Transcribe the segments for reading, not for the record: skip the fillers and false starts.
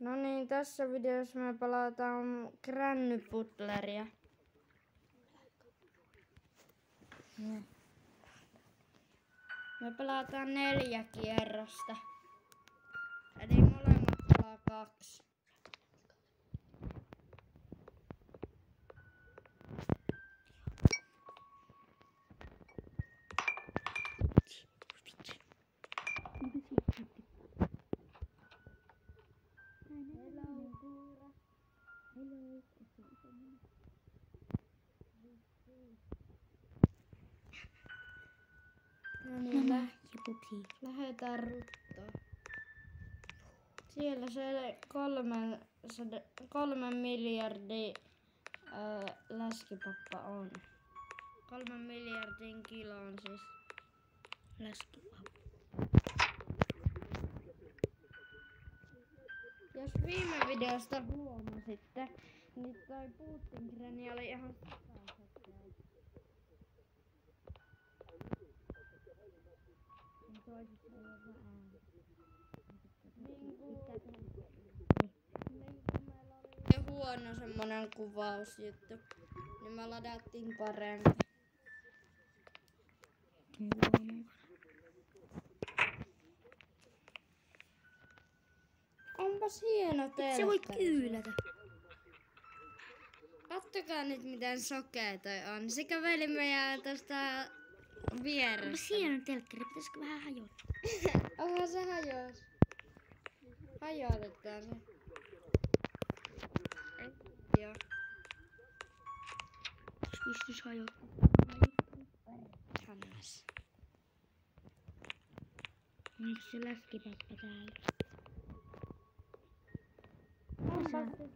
No niin, tässä videossa me pelataan Granny Butleria. Me pelataan 4 kierrosta. Eli molemmat pelaa 2. Hello, Kuura. Hello. No niin, lähdetään ruttoon. Siellä se 3 miljardin läskipappa on. 3 miljardin kilon siis läskipappa. Jos viime videosta huomasitte, niin toi Putin Granny oli ihan sikasokea. Toisessa ei ole ääni. Niin kuin meillä oli huono semmonen kuvausjuttu, niin me ladattiin parempi. Onpas hieno telkkari. Se voi kyynätä. Kattokaa nyt miten sokea toi on. Se käveli meidän tosta vierestä. Onpas hieno telkkari. Pitäisikö vähän hajota? Onhan se hajos. Hajotetaan se. Joo. Jos pystyis hajottaa. Hannas. Onko se läskipappa täällä? Onpas se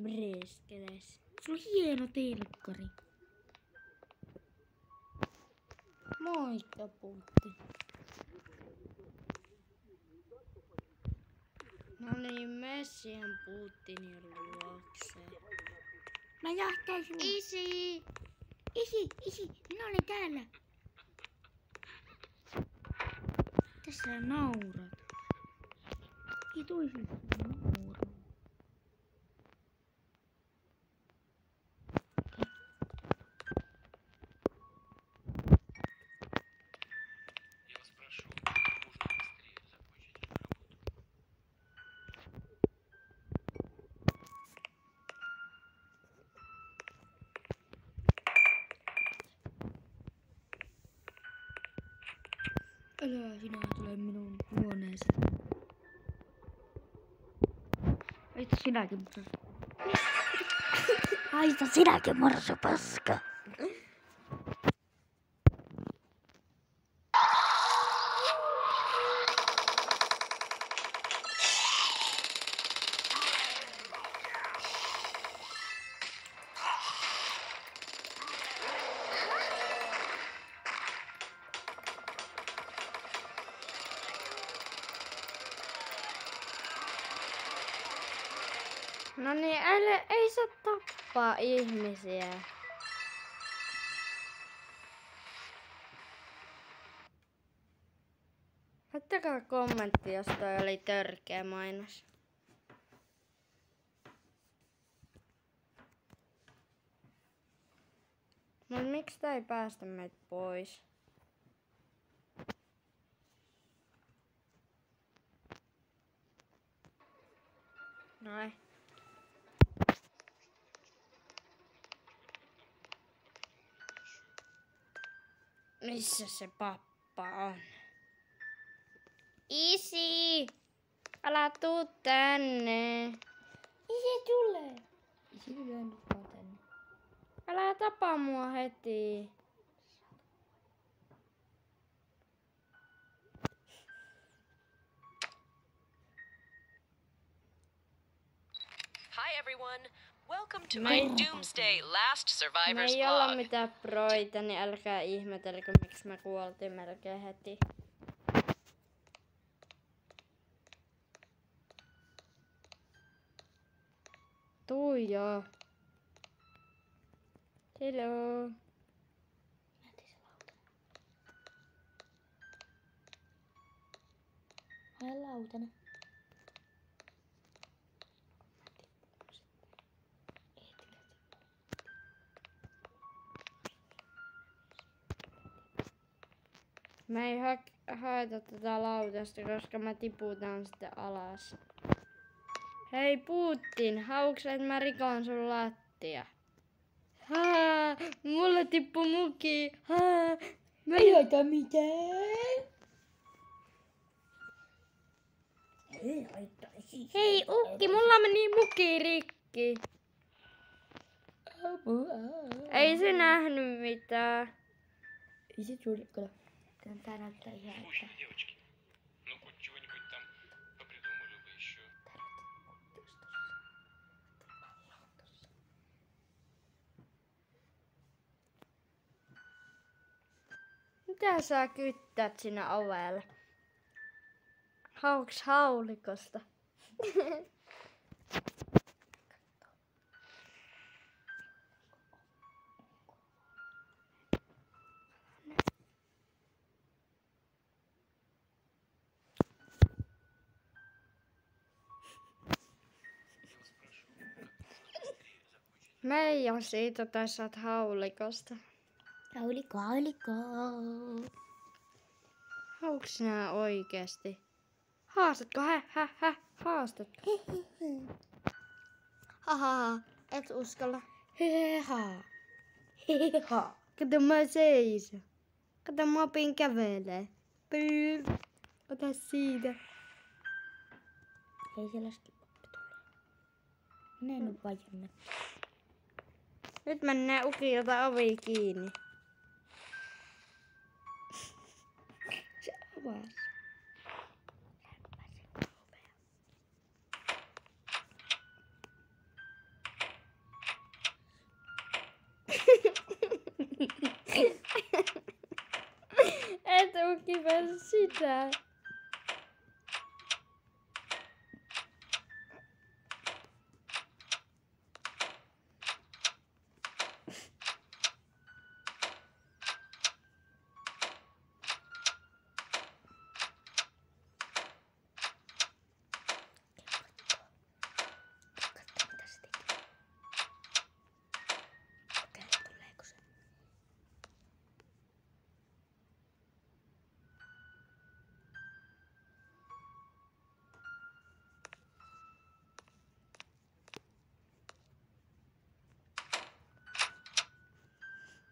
Breskeles. Sulla on hieno telkkari. Moikka Putti. No niin, mene siihen Putinin luokse. Mä jahtaisin. Isi! Isi, minä olen täällä. Tässä naurat. Ei toiselle naurat. Älä sinä tule minun huoneeseen. Haista sinäkin morsu. Haista sinäkin morsu paska. No niin, ei saa tappaa ihmisiä. Laittakaa kommentti, jos toi oli törkeä mainos. No miksi tää ei päästä meitä pois? Noin. Missä se pappa on? Isi! Älä tuu tänne. Isi tulee. Isi tulee nyt tänne. Älä tapa mua heti. Hi everyone! Welcome to Me my ei- Doomsday Last Me Survivors ei olla vlog. mitään proita, niin älkää ihmetelkö, miksi me kuoltiin melkein heti. Tuija. Hello. Ai lautanen. Me ei haeta tätä lautasta, koska mä tiputan sitten alas. Hei Putin, haluatko että mä rikon sun lattia? Haa, mulla tippu muki. Haa, mä... Ei haita mitään. Ei haittaisi. Hei Ukki, mulla meni muki rikki. Ei se nähnyt mitään. Ei se tuli, kato. Tää näyttää ihan, että... Слушайте, девочки, ну хоть чего-нибудь там попридумали бы еще. Mitä sä kyttät sinä ovelle? Hauks haulikosta? Meidän siitä tai saat haulikosta. Haulikko. Hauks nää oikeesti? Haastatko? Haastatko? Haha, et uskalla. Heha. Heha. Kato mä seison. Kato mä opin kävelee. Pyy. Ota siitä. Ei siellä skipappi tule. Mene nyt vajanne. Nyt mennään ukilta ovi kiinni. Se avaa. Et ukki pääse sitä. Mitä se tekee? Kokeile, tuleeko se.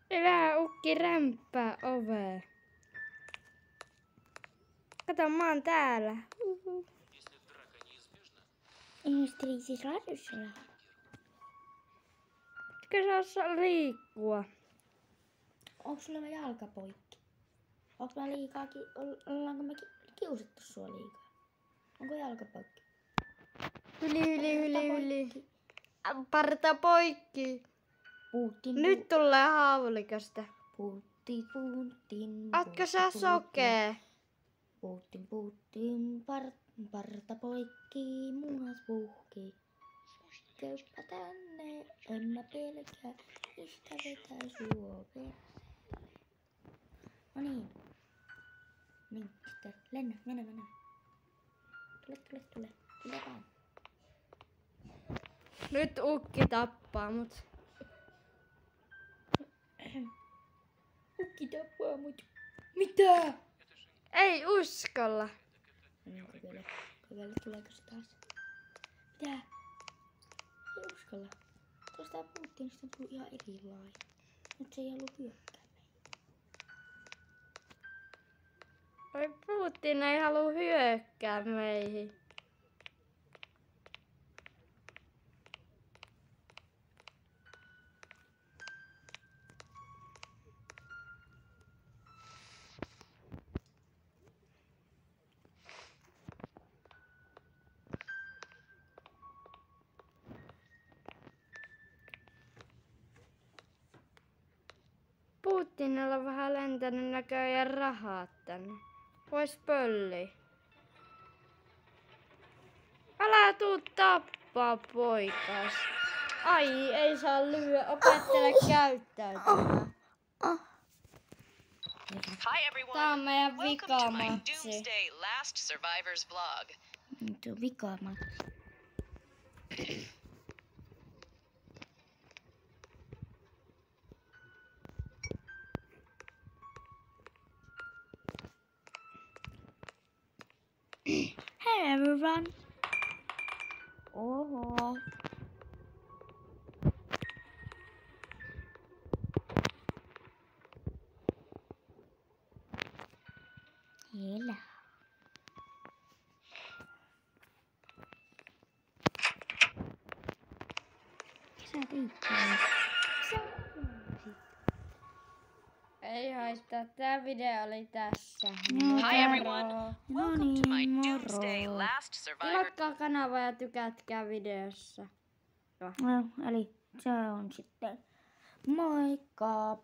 Elää ukki rämpää ovea. Kato, mä oon täällä. Если драка неизбежна, Ihmisteli siis radussa. Etkö saa liikkua? Onko sulla jalka poikki? Onko mä ollaanko me kiusattu sua liikaa? Onko jalka poikki? Yli. Parta poikki. Putin. Nyt tulee haulikosta. Putin. Ootko sä sokee? Putin. Parta poikki, munat puhki. Köyppä tänne, en mä pelkää. Iskä vetää sua perseelle. No niin. Niin, sitten mene. Tule. Tule vaan. Nyt ukki tappaa mut. Ukki tappaa mut. Mitä? Ei uskalla. Kokeile, tuleeko se taas? Mitä? Ei uskalla. Tuosta Putinista on tullut ihan erilainen. Nyt se ei ollut hyökkää meihin. Oi Putin ei halua hyökkää meihin. Putinilla on vähän lentänyt näköjään rahat tänne. Vois pölli. Älä tuu tappaa poikas. Ai, ei saa lyödä. Opettele käyttäytymään. Hi Tää everyone. on meidän Welcome to my vikamatsi. Doomsday Last Survivors vlog. Nyt on vikaama. Hey everyone. Oho. Hello. Sä teit Ei haittaa, tää video oli tässä. Hi everyone. No Welcome to my niin, Doomsday moro. Last Survivors. Tilatkaa kanavaa ja tykätkää videossa. No, eli se on sitten. Moikka!